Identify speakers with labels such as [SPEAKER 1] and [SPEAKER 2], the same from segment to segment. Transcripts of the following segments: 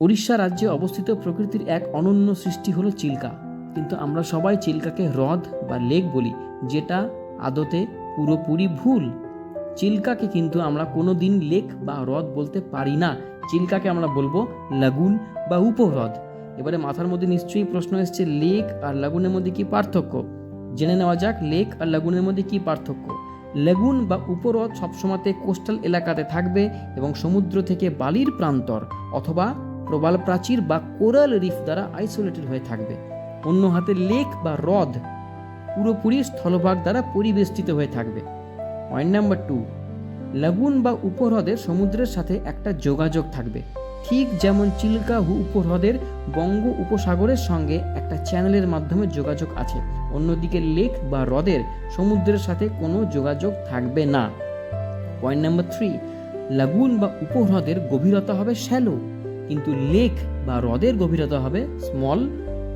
[SPEAKER 1] উড়িষ্যা রাজ্যে অবস্থিত প্রকৃতির এক অনন্য সৃষ্টি হলো চিল্কা। কিন্তু আমরা সবাই চিল্কাকে হ্রদ বা লেক বলি, যেটা আদতে পুরোপুরি ভুল। চিল্কাকে কিন্তু আমরা কোনো দিন লেক বা হ্রদ বলতে পারি না। চিল্কাকে আমরা বলবো লাগুন বা উপহ্রদ। এবারে মাথার মধ্যে নিশ্চয়ই প্রশ্ন এসছে, লেক আর লাগুনের মধ্যে কি পার্থক্য? জেনে নেওয়া যাক লেক আর লাগুনের মধ্যে কি পার্থক্য। লাগুন বা উপহ্রদ সবসময়তে কোস্টাল এলাকাতে থাকবে এবং সমুদ্র থেকে বালির প্রান্তর অথবা প্রবাল প্রাচীর বা কোরাল রিফ দ্বারা আইসোলেটেড হয়ে থাকবে। অন্য হাতে লেক বা হ্রদ পুরোপুরি স্থলভাগ দ্বারা পরিবেষ্টিত হয়ে থাকবে। পয়েন্ট নাম্বার 2, লাগুন বা উপহ্রদের সমুদ্রের সাথে একটা যোগাযোগ থাকবে, ঠিক যেমন চিল্কা উপহ্রদের বঙ্গ উপসাগরের সঙ্গে একটা চ্যানেলের মাধ্যমে যোগাযোগ আছে। অন্যদিকে লেক বা হ্রদের সমুদ্রের সাথে কোনো যোগাযোগ থাকবে না। পয়েন্ট নাম্বার 3, লাগুন বা উপহ্রদের গভীরতা হবে শ্যালো, কিন্তু লেক বা হ্রদের গভীরতা হবে স্মল,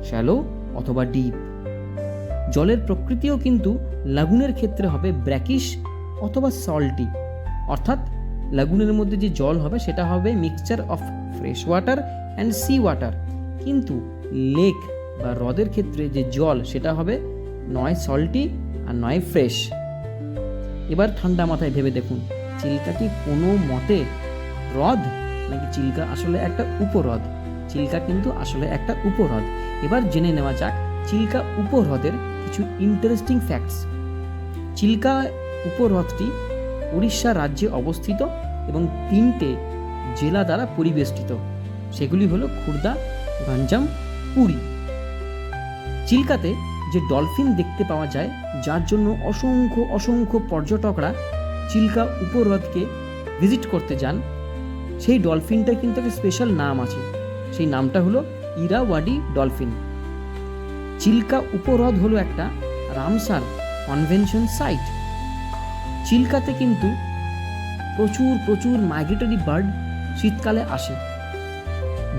[SPEAKER 1] শ্যালো অথবা ডিপ। জলের প্রকৃতিও কিন্তু লাগুনের ক্ষেত্রে হবে ব্র্যাকিশ অথবা সল্টি, অর্থাৎ লাগুনের মধ্যে যে জল হবে সেটা হবে mixture of fresh water and sea water, কিন্তু লেক বা হ্রদের ক্ষেত্রে যে জল সেটা হবে নয় সল্টি আর নয় ফ্রেশ। এবার ঠান্ডা মাথায় ভেবে দেখুন, চিল্কা কি কোনো মতে হ্রদ, নাকি চিল্কা আসলে একটা উপহ্রদ? চিল্কা কিন্তু আসলে একটা উপহ্রদ। এবার জেনে নেওয়া যাক চিল্কা উপহ্রদের কিছু ইন্টারেস্টিং ফ্যাক্টস। চিল্কা উপহ্রদটি উড়িষ্যা রাজ্যে অবস্থিত এবং 3টে জেলা দ্বারা পরিবেষ্টিত। সেগুলি হলো খুর্দা, গঞ্জাম, পুরী। চিল্কাতে যে ডলফিন দেখতে পাওয়া যায়, যার জন্য অসংখ্য অসংখ্য পর্যটকরা চিল্কা উপহ্রদকে ভিজিট করতে যান, সেই ডলফিনটার কিন্তু একটা স্পেশাল নাম আছে। সেই নামটা হলো ইরাওয়াডি ডলফিন। চিল্কা উপহ্রদ হলো একটা রামসার কনভেনশন সাইট। চিল্কাতে কিন্তু প্রচুর প্রচুর মাইগ্রেটরি বার্ড শীতকালে আসে।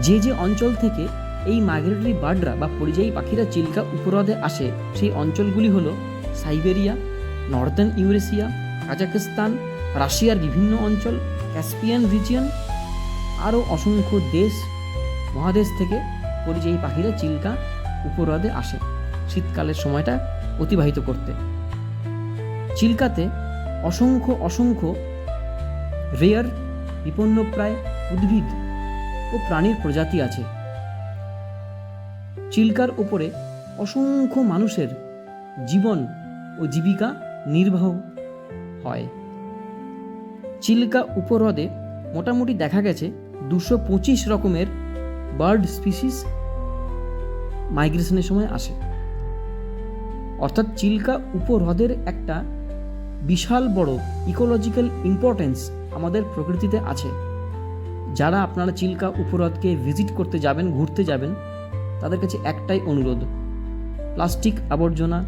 [SPEAKER 1] যে যে অঞ্চল থেকে এই মাইগ্রেটরি বার্ডরা বা পরিযায়ী পাখিরা চিল্কা উপহ্রদে আসে, সেই অঞ্চলগুলি হলো সাইবেরিয়া, নর্দার্ন ইউরেশিয়া, কাজাখস্তান, রাশিয়ার বিভিন্ন অঞ্চল, ক্যাসপিয়ান রিজিয়ন, আরও অসংখ্য দেশ মহাদেশ থেকে পরিযায়ী পাখিরা চিল্কা উপহ্রদে আসে শীতকালের সময়টা অতিবাহিত করতে। চিল্কাতে অসংখ্য অসংখ্য রেয়ার, বিপন্নপ্রায় উদ্ভিদ ও প্রাণীর প্রজাতি আছে। চিল্কার উপরে অসংখ্য মানুষের জীবন ও জীবিকা নির্বাহ হয়। চিল্কা উপহ্রদে মোটামুটি দেখা গেছে 225 রকমের বার্ড স্পিসিস মাইগ্রেশনের সময় আসে। অর্থাৎ চিল্কা উপহ্রদের একটা বিশাল বড় ইকোলজিক্যাল ইম্পর্টেন্স আমাদের প্রকৃতিতে আছে। যারা আপনারা চিল্কা উপহ্রদকে ভিজিট করতে যাবেন, ঘুরতে যাবেন, তাদের কাছে একটাই অনুরোধ, প্লাস্টিক আবর্জনা,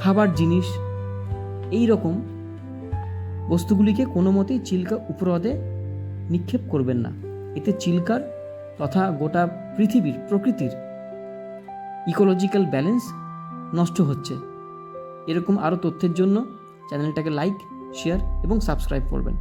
[SPEAKER 1] খাবার জিনিস, এই রকম বস্তুগুলিকে কোনো মতেই চিল্কা উপহ্রদে নিক্ষেপ করবেন না। এতে চিল্কার তথা গোটা পৃথিবীর প্রকৃতির ইকোলজিক্যাল ব্যালেন্স নষ্ট হচ্ছে। এরকম আরও তথ্যের জন্য চ্যানেলটাকে লাইক, শেয়ার এবং সাবস্ক্রাইব করবেন।